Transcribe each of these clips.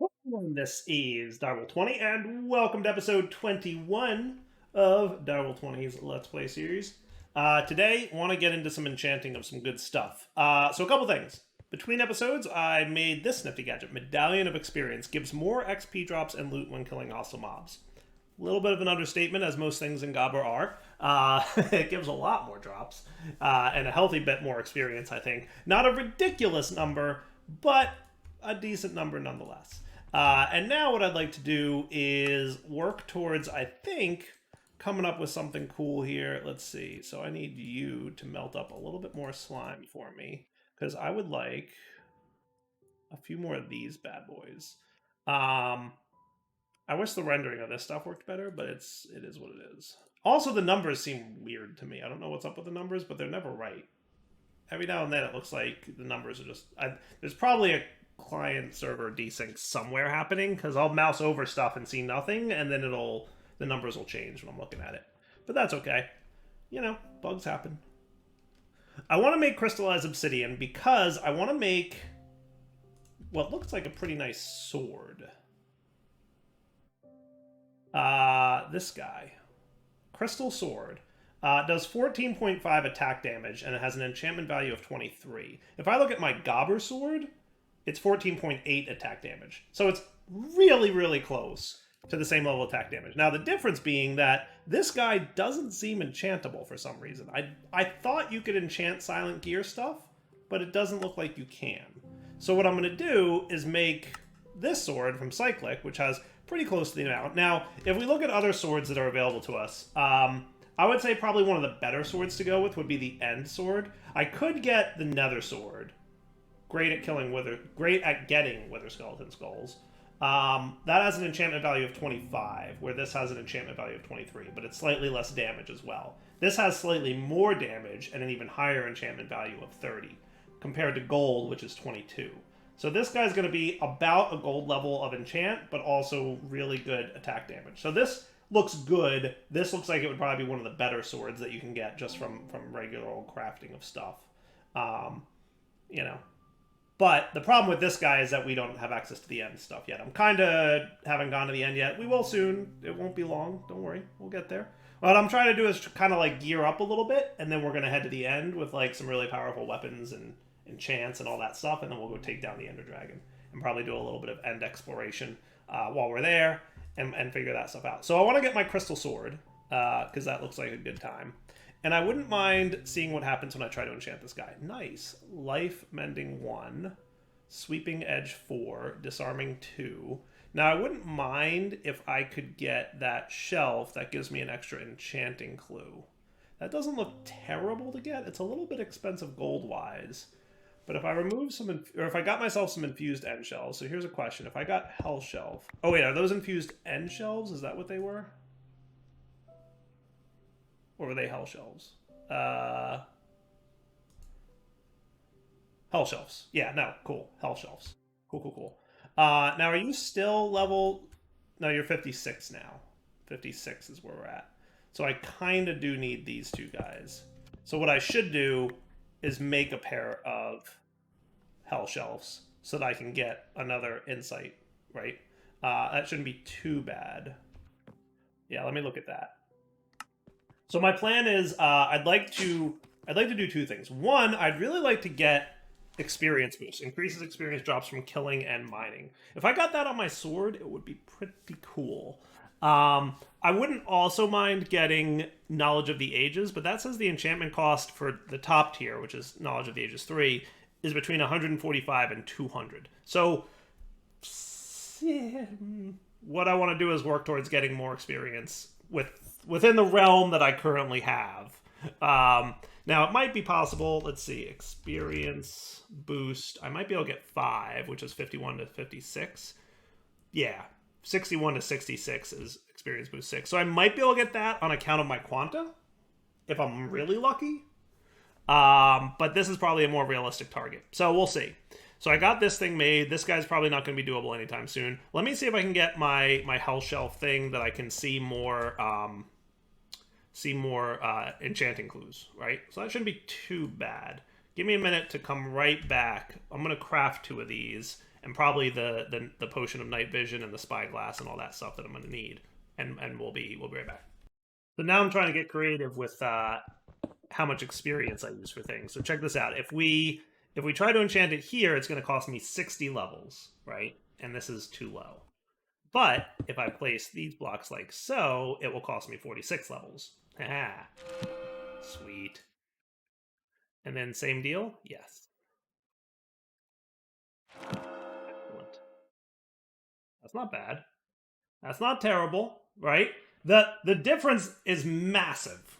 This is Direwolf20, and welcome to episode 21 of Direwolf20's Let's Play series. Today, want to get into some enchanting of some good stuff. So a couple things. Between episodes, I made this nifty gadget, Medallion of Experience. Gives more XP drops and loot when killing hostile mobs. A little bit of an understatement, as most things in Gobber are. It gives a lot more drops, and a healthy bit more experience, I think. Not a ridiculous number, but a decent number nonetheless. And now what I'd like to do is work towards, I think, coming up with something cool here. Let's see. So I need you to melt up a little bit more slime for me, because I would like a few more of these bad boys. I wish the rendering of this stuff worked better, but it is what it is. Also, the numbers seem weird to me. I don't know what's up with the numbers, but they're never right. Every now and then it looks like the numbers are just... there's probably a client server desync somewhere happening, because I'll mouse over stuff and see nothing, and then the numbers will change when I'm looking at it. But that's okay. You know, bugs happen. I want to make crystallized obsidian because I want to make what looks like a pretty nice sword. This guy. Crystal sword. Does 14.5 attack damage, and it has an enchantment value of 23. If I look at my Gobber sword, it's 14.8 attack damage. So it's really, really close to the same level of attack damage. Now, the difference being that this guy doesn't seem enchantable for some reason. I thought you could enchant Silent Gear stuff, but it doesn't look like you can. So what I'm going to do is make this sword from Cyclic, which has pretty close to the amount. Now, if we look at other swords that are available to us, I would say probably one of the better swords to go with would be the End Sword. I could get the Nether Sword. Great at getting Wither Skeleton Skulls. That has an enchantment value of 25, where this has an enchantment value of 23, but it's slightly less damage as well. This has slightly more damage and an even higher enchantment value of 30, compared to gold, which is 22. So this guy's going to be about a gold level of enchant, but also really good attack damage. So this looks good. This looks like it would probably be one of the better swords that you can get just from regular old crafting of stuff. You know. But the problem with this guy is that we don't have access to the end stuff yet. I'm kind of haven't gone to the end yet. We will soon. It won't be long. Don't worry. We'll get there. What I'm trying to do is kind of like gear up a little bit, and then we're going to head to the end with like some really powerful weapons and enchants and all that stuff, and then we'll go take down the Ender Dragon and probably do a little bit of end exploration while we're there and figure that stuff out. So I want to get my Crystal Sword because that looks like a good time. And I wouldn't mind seeing what happens when I try to enchant this guy. Nice. Life Mending 1, Sweeping Edge 4, Disarming 2. Now, I wouldn't mind if I could get that shelf that gives me an extra enchanting clue. That doesn't look terrible to get. It's a little bit expensive gold-wise. But if I remove some, or if I got myself some infused end shelves, so here's a question. If I got Hell Shelf. Oh, wait, are those infused end shelves? Is that what they were? Or were they Hell Shelves? Hell Shelves. Yeah, no, cool. Hell Shelves. Cool, cool, cool. Now, are you still level... No, you're 56 now. 56 is where we're at. So I kind of do need these two guys. So what I should do is make a pair of Hell Shelves so that I can get another insight, right? That shouldn't be too bad. Yeah, let me look at that. So my plan is I'd like to do two things. One, I'd really like to get experience boost. Increases experience drops from killing and mining. If I got that on my sword, it would be pretty cool. I wouldn't also mind getting Knowledge of the Ages, but that says the enchantment cost for the top tier, which is Knowledge of the Ages 3, is between 145 and 200. So what I want to do is work towards getting more experience within the realm that I currently have. Now, it might be possible, let's see, experience boost. I might be able to get 5, which is 51 to 56. Yeah, 61 to 66 is experience boost 6. So I might be able to get that on account of my Quanta, if I'm really lucky. But this is probably a more realistic target. So we'll see. So I got this thing made. This guy's probably not going to be doable anytime soon. Let me see if I can get my Hell Shelf thing that I can see more enchanting clues, right? So that shouldn't be too bad. Give me a minute to come right back. I'm going to craft 2 of these, and probably the potion of night vision and the spyglass and all that stuff that I'm going to need. And we'll be right back. So now I'm trying to get creative with how much experience I use for things. So check this out. If we try to enchant it here, it's going to cost me 60 levels, right? And this is too low. But if I place these blocks like so, it will cost me 46 levels. Ah, sweet. And then same deal? Yes. Excellent. That's not bad. That's not terrible, right? The difference is massive,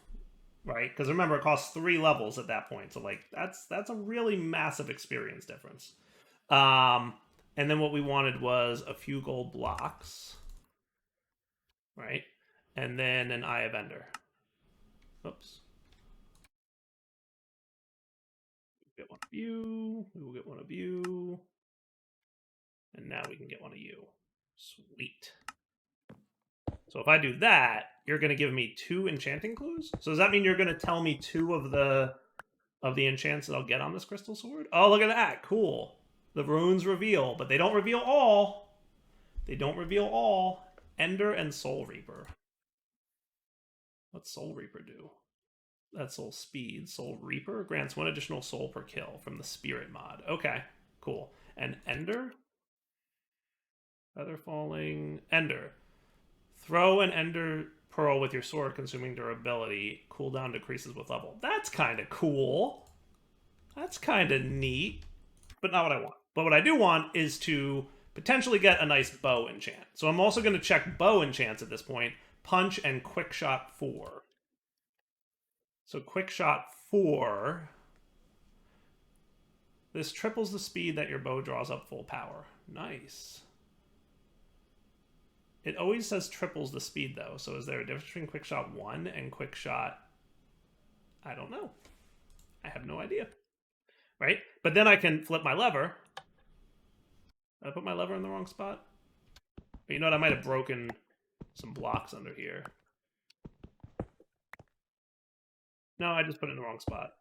right? Because remember, it costs 3 levels at that point. So like that's a really massive experience difference. Um, and then what we wanted was a few gold blocks, right? And then an Eye of Ender. Oops. Get one of you. We will get one of you. And now we can get one of you. Sweet. So if I do that, you're going to give me 2 enchanting clues? So does that mean you're going to tell me 2 of the enchants that I'll get on this crystal sword? Oh, look at that. Cool. The runes reveal, but they don't reveal all. They don't reveal all. Ender and Soul Reaper. What's Soul Reaper do? That's Soul Speed. Soul Reaper grants 1 additional soul per kill from the Spirit mod. Okay, cool. And Ender? Feather Falling. Ender. Throw an Ender Pearl with your sword, consuming durability. Cooldown decreases with level. That's kind of cool. That's kind of neat, but not what I want. But what I do want is to potentially get a nice bow enchant. So I'm also going to check bow enchants at this point. Punch and Quick Shot 4. So Quick Shot 4. This triples the speed that your bow draws up full power. Nice. It always says triples the speed, though. So is there a difference between Quick Shot 1 and Quick Shot? I don't know. I have no idea. Right? But then I can flip my lever. Did I put my lever in the wrong spot? But you know what? I might have broken some blocks under here. No, I just put it in the wrong spot.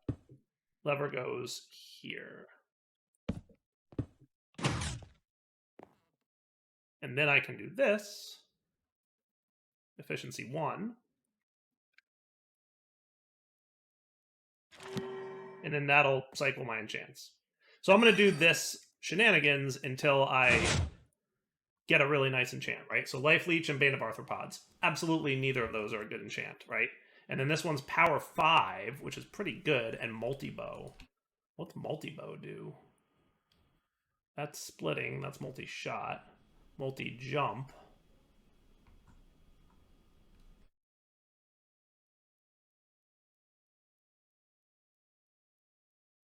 Lever goes here. And then I can do this. Efficiency 1. And then that'll cycle my enchants. So I'm going to do this shenanigans until I get a really nice enchant, right? So Life Leech and Bane of Arthropods. Absolutely neither of those are a good enchant, right? And then this one's Power 5, which is pretty good, and Multi-Bow. What's Multi-Bow do? That's splitting. That's multi-shot. Multi-jump.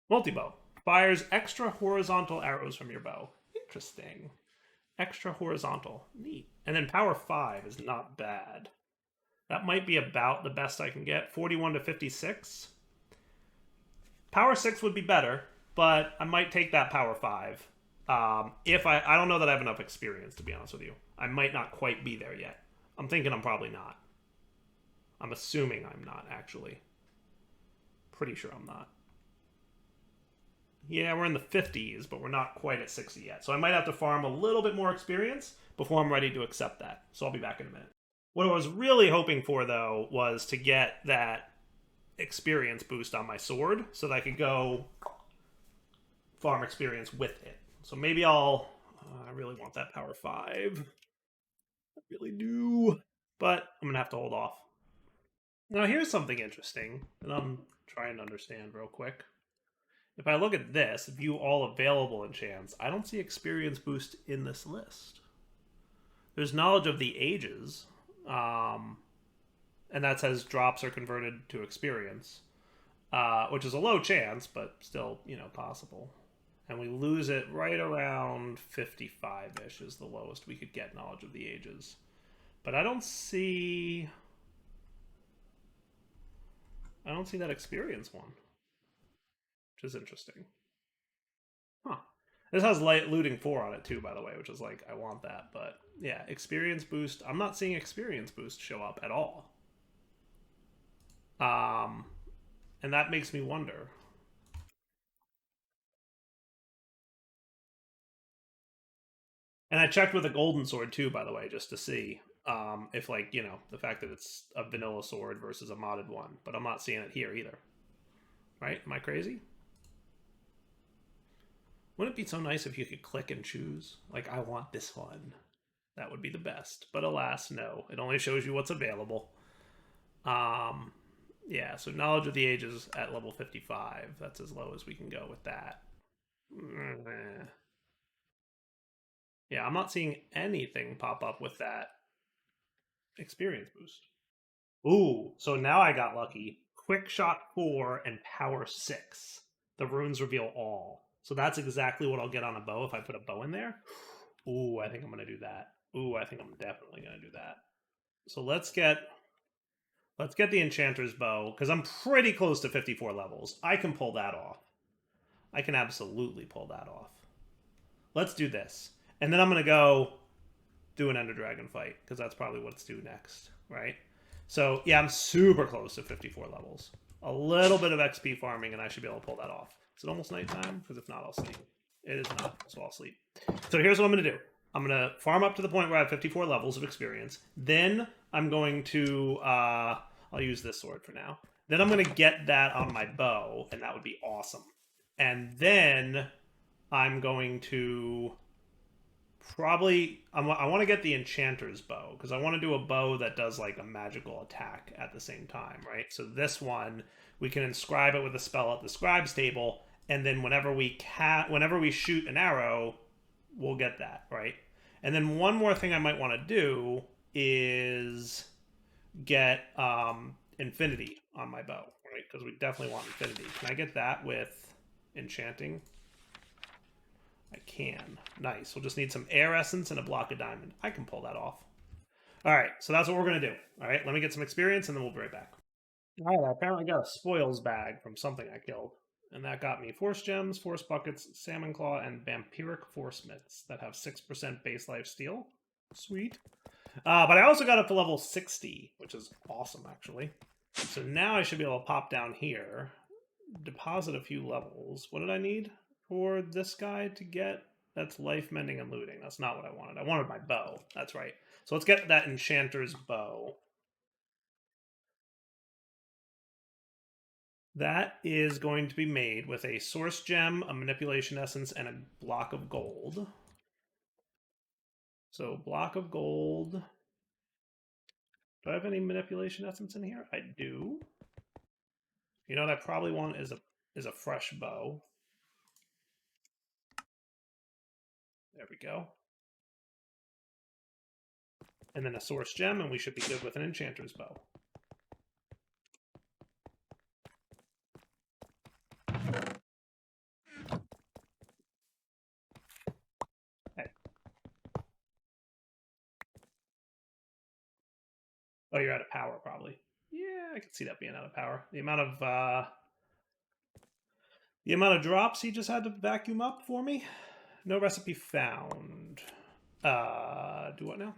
Multi-bow. Fires extra horizontal arrows from your bow. Interesting. Extra horizontal. Neat. And then Power 5 is not bad. That might be about the best I can get. 41 to 56. Power 6 would be better, but I might take that Power 5. If I don't know that I have enough experience, to be honest with you. I might not quite be there yet. I'm thinking I'm probably not. I'm assuming I'm not, actually. Pretty sure I'm not. Yeah, we're in the 50s, but we're not quite at 60 yet. So I might have to farm a little bit more experience before I'm ready to accept that. So I'll be back in a minute. What I was really hoping for, though, was to get that experience boost on my sword so that I could go farm experience with it. So maybe I'll... I really want that Power 5. I really do. But I'm going to have to hold off. Now, here's something interesting that I'm trying to understand real quick. If I look at this, view all available enchants, I don't see experience boost in this list. There's knowledge of the ages, and that says drops are converted to experience, which is a low chance, but still, possible. And we lose it right around 55-ish is the lowest we could get knowledge of the ages. But I don't see that experience one, which is interesting. Huh. This has looting 4 on it too, by the way, which is like, I want that. But yeah, experience boost. I'm not seeing experience boost show up at all. And that makes me wonder. And I checked with a golden sword too, by the way, just to see if, like, you know, the fact that it's a vanilla sword versus a modded one. But I'm not seeing it here either. Right? Am I crazy? Wouldn't it be so nice if you could click and choose? Like, I want this one. That would be the best. But alas, no. It only shows you what's available. Yeah, so Knowledge of the Ages at level 55. That's as low as we can go with that. Yeah, I'm not seeing anything pop up with that experience boost. Ooh, so now I got lucky. Quick Shot 4 and Power 6. The runes reveal all. So that's exactly what I'll get on a bow if I put a bow in there. Ooh, I think I'm going to do that. Ooh, I think I'm definitely going to do that. So let's get the Enchanter's Bow, because I'm pretty close to 54 levels. I can pull that off. I can absolutely pull that off. Let's do this. And then I'm going to go do an Ender Dragon fight, because that's probably what's due next, right? So, yeah, I'm super close to 54 levels. A little bit of XP farming, and I should be able to pull that off. Is it almost nighttime? Because if not, I'll sleep. It is not, so I'll sleep. So here's what I'm going to do. I'm going to farm up to the point where I have 54 levels of experience. Then I'm going to... I'll use this sword for now. Then I'm going to get that on my bow, and that would be awesome. And then I'm going to... probably I want to get the Enchanter's Bow, because I want to do a bow that does like a magical attack at the same time, right? So this one, we can inscribe it with a spell at the scribe's table, and then whenever we shoot an arrow, we'll get that, right? And then one more thing I might want to do is get Infinity on my bow, right? Because we definitely want Infinity. Can I get that with Enchanting? I can. Nice. We'll just need some air essence and a block of diamond. I can pull that off. All right, so that's what we're going to do. All right, let me get some experience, and then we'll be right back. All right, I apparently got a spoils bag from something I killed. And that got me Force Gems, Force Buckets, Salmon Claw, and Vampiric Force Mitts that have 6% base life steal. Sweet. But I also got up to level 60, which is awesome, actually. So now I should be able to pop down here, deposit a few levels. What did I need for this guy to get? That's life mending and looting. That's not what I wanted. I wanted my bow. That's right. So let's get that Enchanter's Bow. That is going to be made with a source gem, a manipulation essence, and a block of gold. So block of gold. Do I have any manipulation essence in here? I do. You know what I probably want is a fresh bow. There we go. And then a source gem, and we should be good with an Enchanter's Bow. Hey. Oh, you're out of power, probably. Yeah, I can see that being out of power. The amount of drops he just had to vacuum up for me. No recipe found. Do what now?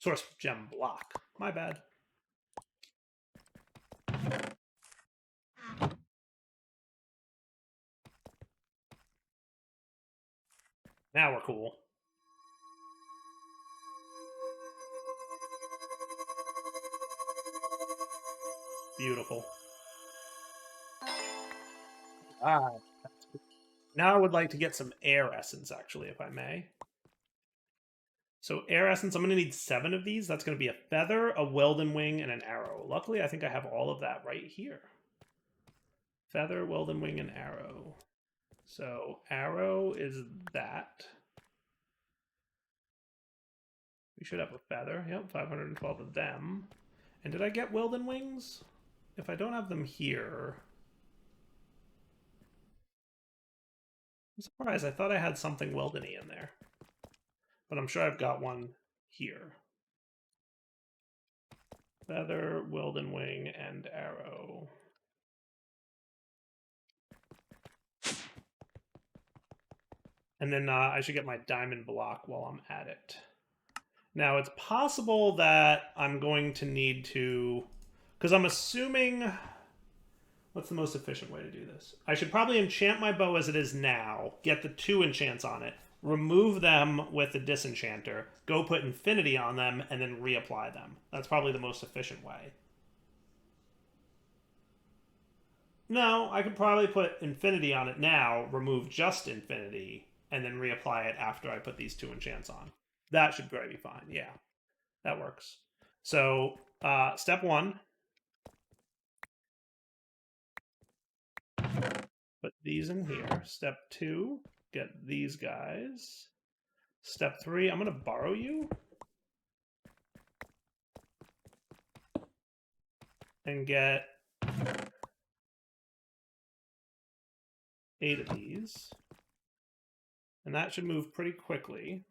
Source gem block. My bad. Now we're cool. Beautiful. Now I would like to get some air essence, actually, if I may. So air essence, I'm going to need 7 of these. That's going to be a feather, a Weldon wing, and an arrow. Luckily, I think I have all of that right here. Feather, Weldon wing, and arrow. So arrow is that. We should have a feather. Yep, 512 of them. And did I get Weldon wings? If I don't have them here... I'm surprised. I thought I had something Weldon-y in there. But I'm sure I've got one here. Feather, Weldon wing, and arrow. And then I should get my diamond block while I'm at it. Now, it's possible that I'm going to need to... Because I'm assuming... What's the most efficient way to do this? I should probably enchant my bow as it is now, get the 2 enchants on it, remove them with the disenchanter, go put infinity on them, and then reapply them. That's probably the most efficient way. No, I could probably put infinity on it now, remove just infinity, and then reapply it after I put these two enchants on. That should probably be fine. Yeah, that works. So step one, put these in here. Step two, get these guys. Step three, I'm going to borrow you and get 8 of these. And that should move pretty quickly.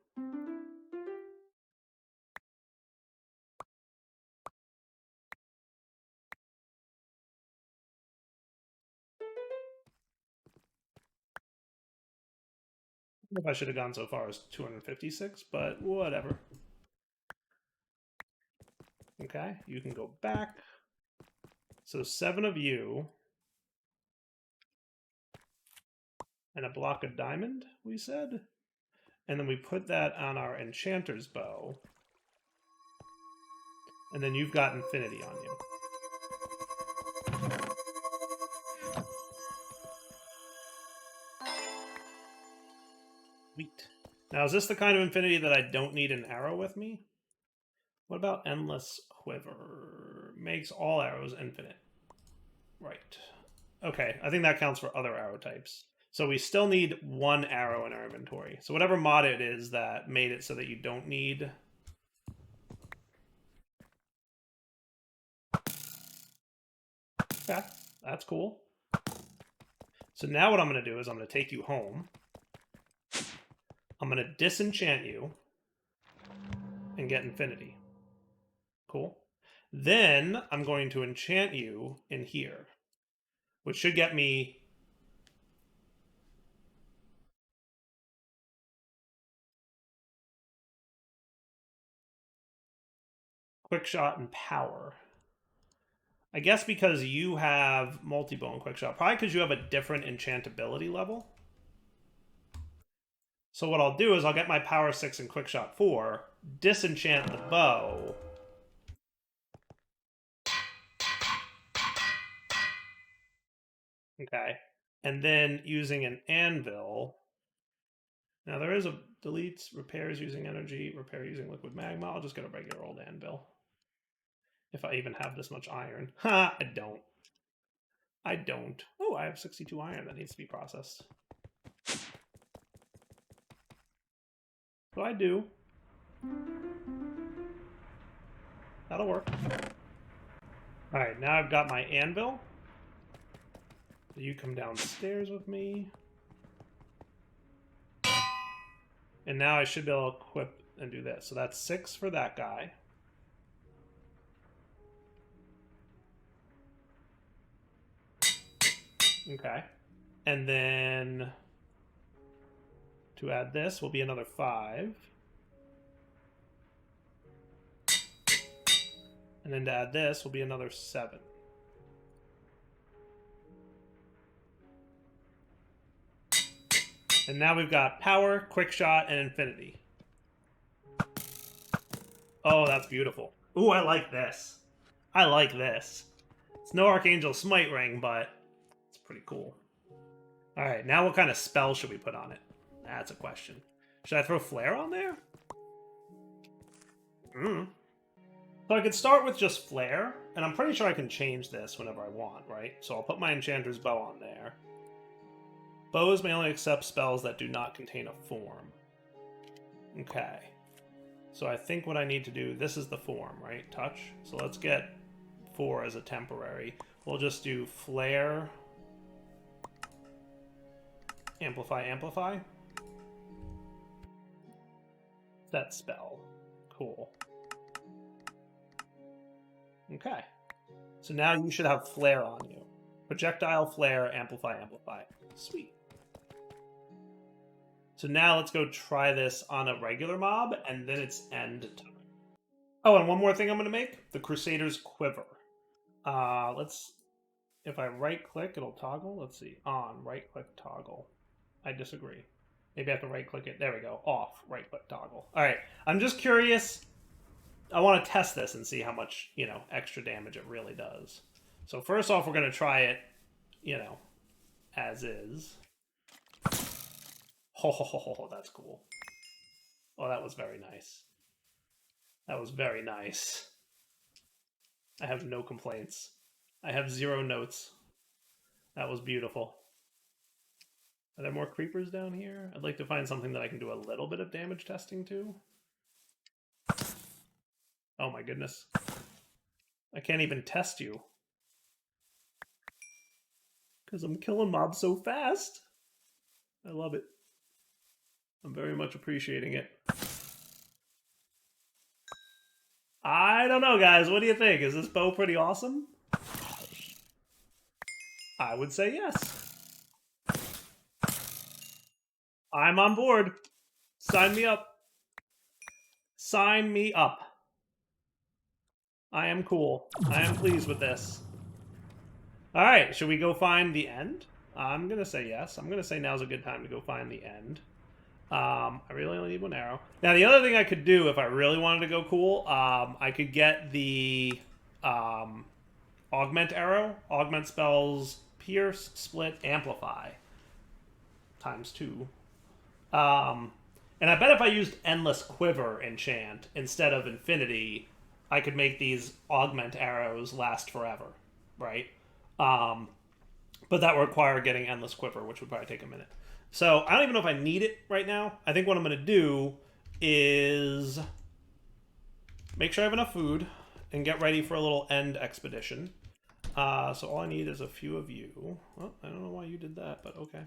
I don't know if I should have gone so far as 256, but whatever. Okay, you can go back. So 7 of you. And a block of diamond, we said. And then we put that on our enchanter's bow. And then you've got infinity on you. Sweet. Now, is this the kind of infinity that I don't need an arrow with me? What about endless quiver? Makes all arrows infinite. Right. Okay, I think that counts for other arrow types. So we still need 1 arrow in our inventory. So whatever mod it is that made it so that you don't need... Okay, that's cool. So now what I'm going to do is I'm going to take you home. I'm going to disenchant you and get infinity. Cool. Then I'm going to enchant you in here, which should get me quick shot and power. I guess because you have multi-bow and quick shot. Probably because you have a different enchantability level. So what I'll do is I'll get my power 6 and quick shot 4, disenchant the bow. Okay. And then using an anvil. Now there is a deletes, repairs using energy, repair using liquid magma. I'll just get a regular old anvil. If I even have this much iron. Ha, I don't. I don't. Oh, I have 62 iron that needs to be processed. So I do. That'll work. Alright, now I've got my anvil. You come downstairs with me. And now I should be able to equip and do this. So that's 6 for that guy. Okay. And then to add this will be another 5. And then to add this will be another 7. And now we've got power, quick shot, and infinity. Oh, that's beautiful. Ooh, I like this. I like this. It's no Archangel Smite Ring, but it's pretty cool. Alright, now what kind of spell should we put on it? That's a question. Should I throw Flare on there? So I could start with just Flare, and I'm pretty sure I can change this whenever I want, right? So I'll put my Enchanter's Bow on there. Bows may only accept spells that do not contain a form. Okay. So I think what I need to do, this is the form, right? Touch. So let's get 4 as a temporary. We'll just do Flare, Amplify, Amplify. That spell. Cool. Okay. So now you should have Flare on you. Projectile, Flare, Amplify, Amplify. Sweet. So now let's go try this on a regular mob, and then it's end time. Oh, and one more thing I'm going to make. The Crusader's Quiver. If I right-click, it'll toggle. Let's see. On, right-click, toggle. I disagree. Maybe I have to right click it. There we go. Off. Right click toggle. All right. I'm just curious. I want to test this and see how much, extra damage it really does. So first off, we're going to try it, as is. Oh, that's cool. Oh, that was very nice. That was very nice. I have no complaints. I have 0 notes. That was beautiful. Are there more creepers down here? I'd like to find something that I can do a little bit of damage testing to. Oh my goodness. I can't even test you. Because I'm killing mobs so fast. I love it. I'm very much appreciating it. I don't know, guys. What do you think? Is this bow pretty awesome? I would say yes. I'm on board. Sign me up. Sign me up. I am cool. I am pleased with this. All right, should we go find the end? I'm going to say yes. I'm going to say now's a good time to go find the end. I really only need 1 arrow. Now, the other thing I could do if I really wanted to go cool, I could get the augment arrow. Augment spells pierce, split, amplify. ×2. And I bet if I used Endless Quiver enchant instead of Infinity, I could make these augment arrows last forever, right? But that would require getting Endless Quiver, which would probably take a minute. So I don't even know if I need it right now. I think what I'm going to do is make sure I have enough food and get ready for a little end expedition. So all I need is a few of you. Well, I don't know why you did that, but okay.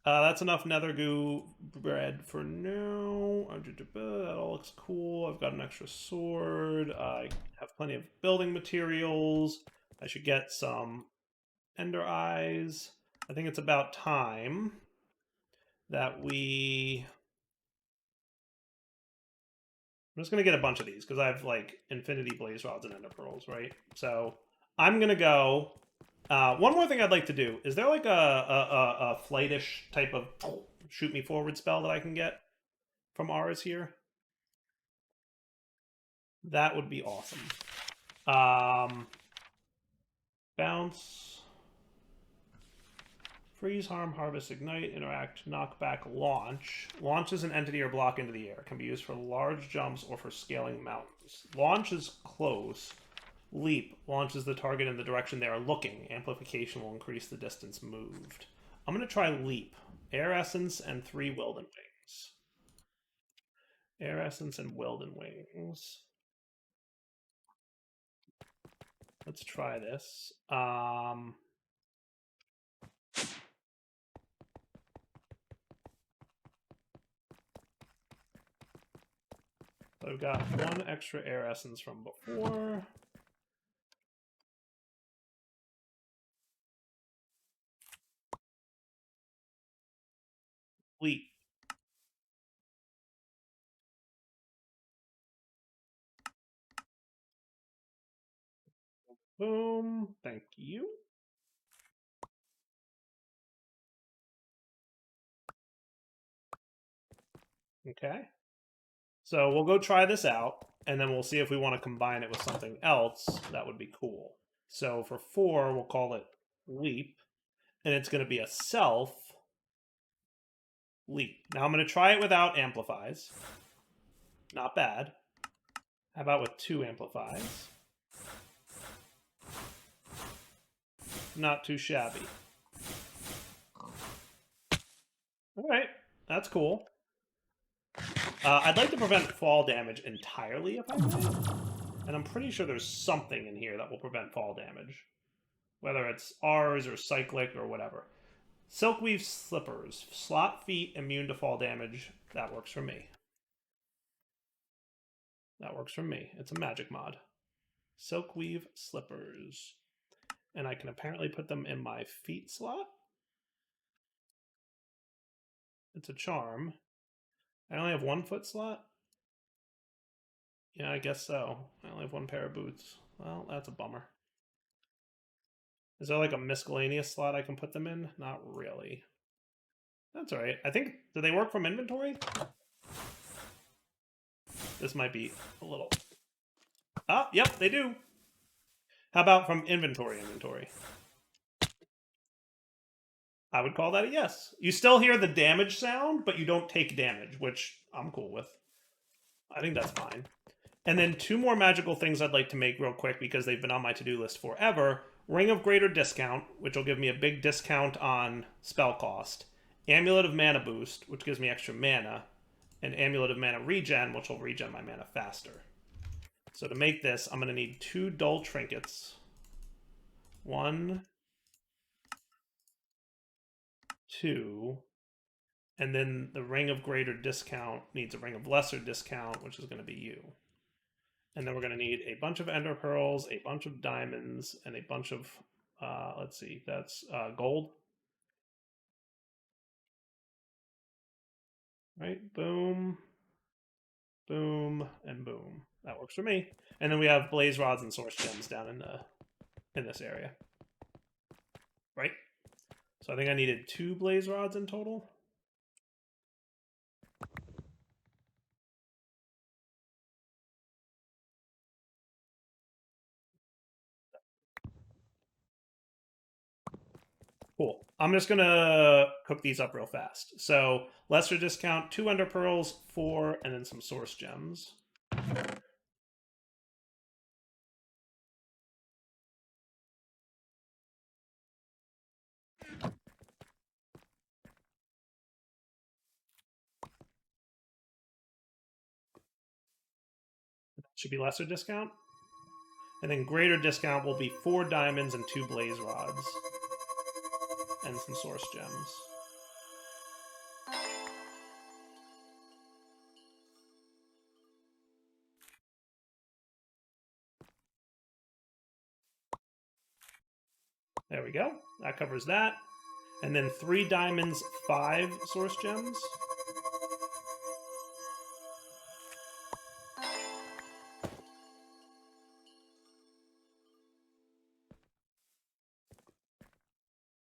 That's enough nether goo bread for now. That all looks cool. I've got an extra sword. I have plenty of building materials. I should get some ender eyes. I think it's about time that we... I'm just going to get a bunch of these because I have like infinity blaze rods and ender pearls, right? So I'm going to go... one more thing I'd like to do. Is there like a flightish type of shoot me forward spell that I can get from ours here? That would be awesome. Bounce. Freeze, harm, harvest, ignite, interact, knockback, launch. Launches an entity or block into the air. Can be used for large jumps or for scaling mountains. Launch is close. Leap launches the target in the direction they are looking. Amplification will increase the distance moved. I'm going to try Leap. Air Essence and 3 Wilden Wings. Air Essence and Wilden Wings. Let's try this. So I've got 1 extra Air Essence from before. Leap. Boom. Thank you. Okay. So we'll go try this out, and then we'll see if we want to combine it with something else. That would be cool. So for 4, we'll call it Leap, and it's going to be a self Leap. Now I'm going to try it without amplifies. Not bad. How about with 2 amplifies? Not too shabby. All right, that's cool. I'd like to prevent fall damage entirely if I may. And I'm pretty sure there's something in here that will prevent fall damage. Whether it's ours or cyclic or whatever. Silkweave slippers. Slot feet immune to fall damage. That works for me. That works for me. It's a magic mod. Silkweave slippers. And I can apparently put them in my feet slot. It's a charm. I only have 1 foot slot? Yeah, I guess so. I only have 1 pair of boots. Well, that's a bummer. Is there like a miscellaneous slot I can put them in? Not really. That's all right. I think, do they work from inventory? This might be a little... Ah, yep, they do. How about from inventory? I would call that a yes. You still hear the damage sound, but you don't take damage, which I'm cool with. I think that's fine. And then 2 more magical things I'd like to make real quick because they've been on my to-do list forever. Ring of Greater Discount, which will give me a big discount on spell cost. Amulet of Mana Boost, which gives me extra mana. And Amulet of Mana Regen, which will regen my mana faster. So to make this, I'm going to need 2 dull trinkets. 1, 2, and then the Ring of Greater Discount needs a Ring of Lesser Discount, which is going to be you. And then we're going to need a bunch of Ender Pearls, a bunch of diamonds, and a bunch of, let's see, that's gold. Right, boom, boom, and boom. That works for me. And then we have Blaze Rods and Source Gems down in this area. Right? So I think I needed 2 Blaze Rods in total. Cool. I'm just going to cook these up real fast. So, lesser discount, 2 Ender Pearls, 4, and then some Source Gems. Should be lesser discount. And then greater discount will be 4 diamonds and 2 blaze rods. And some source gems. There we go. That covers that. And then 3 diamonds, 5 source gems.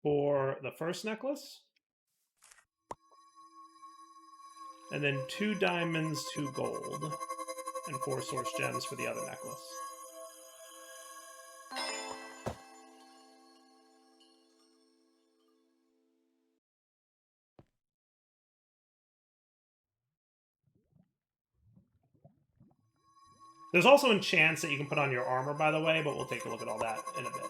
For the first necklace. And then 2 diamonds, 2 gold. And 4 source gems for the other necklace. There's also enchants that you can put on your armor, by the way, but we'll take a look at all that in a bit.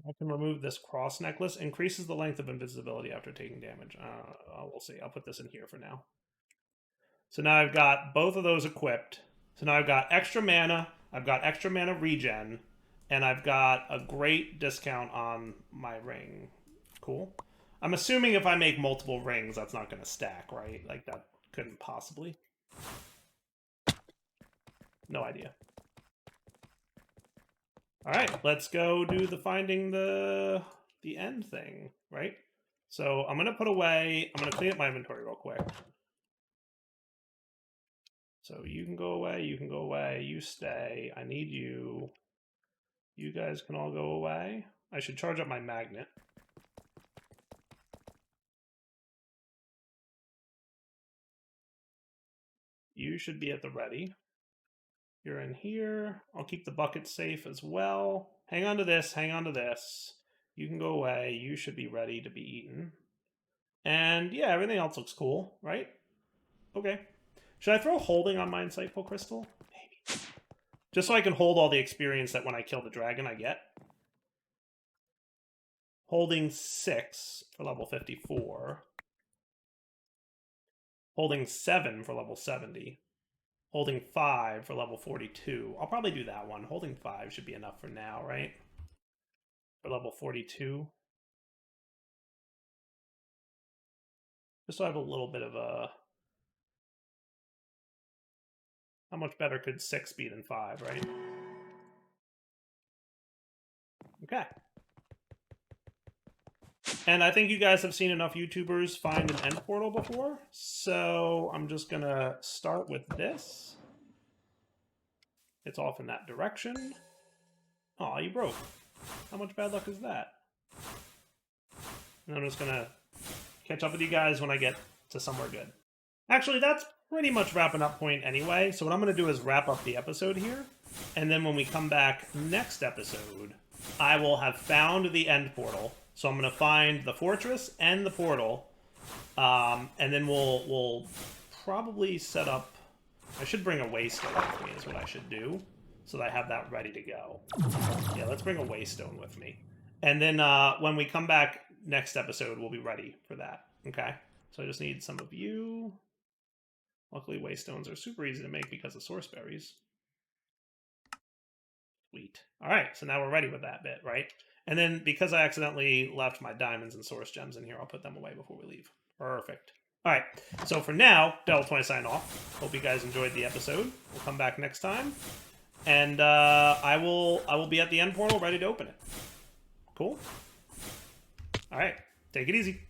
I can remove this cross necklace. Increases the length of invisibility after taking damage. We'll see. I'll put this in here for now. So now I've got both of those equipped. So now I've got extra mana. I've got extra mana regen. And I've got a great discount on my ring. Cool. I'm assuming if I make multiple rings, that's not going to stack, right? Like, that couldn't possibly. No idea. All right, let's go do the finding the end thing, right? So I'm going to put away, I'm going to clean up my inventory real quick. So you can go away, you stay. I need you. You guys can all go away. I should charge up my magnet. You should be at the ready. You're in here. I'll keep the bucket safe as well. Hang on to this, hang on to this. You can go away. You should be ready to be eaten. And yeah, everything else looks cool, right? Okay. Should I throw holding on my Insightful Crystal? Maybe. Just so I can hold all the experience that when I kill the dragon I get. Holding 6 for level 54. Holding 7 for level 70. Holding 5 for level 42. I'll probably do that one. Holding 5 should be enough for now, right? For level 42. Just so I have a little bit of a... How much better could 6 be than 5, right? Okay. And I think you guys have seen enough YouTubers find an end portal before, so I'm just going to start with this. It's off in that direction. Aw, you broke. How much bad luck is that? And I'm just gonna catch up with you guys when I get to somewhere good. Actually, that's pretty much wrapping up point anyway. So what I'm gonna do is wrap up the episode here. And then when we come back next episode, I will have found the end portal. So I'm gonna find the fortress and the portal. And then we'll probably set up... I should bring a waystone with me is what I should do. So that I have that ready to go. Yeah, let's bring a waystone with me. And then when we come back next episode, we'll be ready for that. Okay? So I just need some of you. Luckily, waystones are super easy to make because of source berries. Sweet. All right, so now we're ready with that bit, right? And then because I accidentally left my diamonds and source gems in here, I'll put them away before we leave. Perfect. All right, so for now, Del20 sign off. Hope you guys enjoyed the episode. We'll come back next time. And I will be at the end portal ready to open it. Cool? All right, take it easy.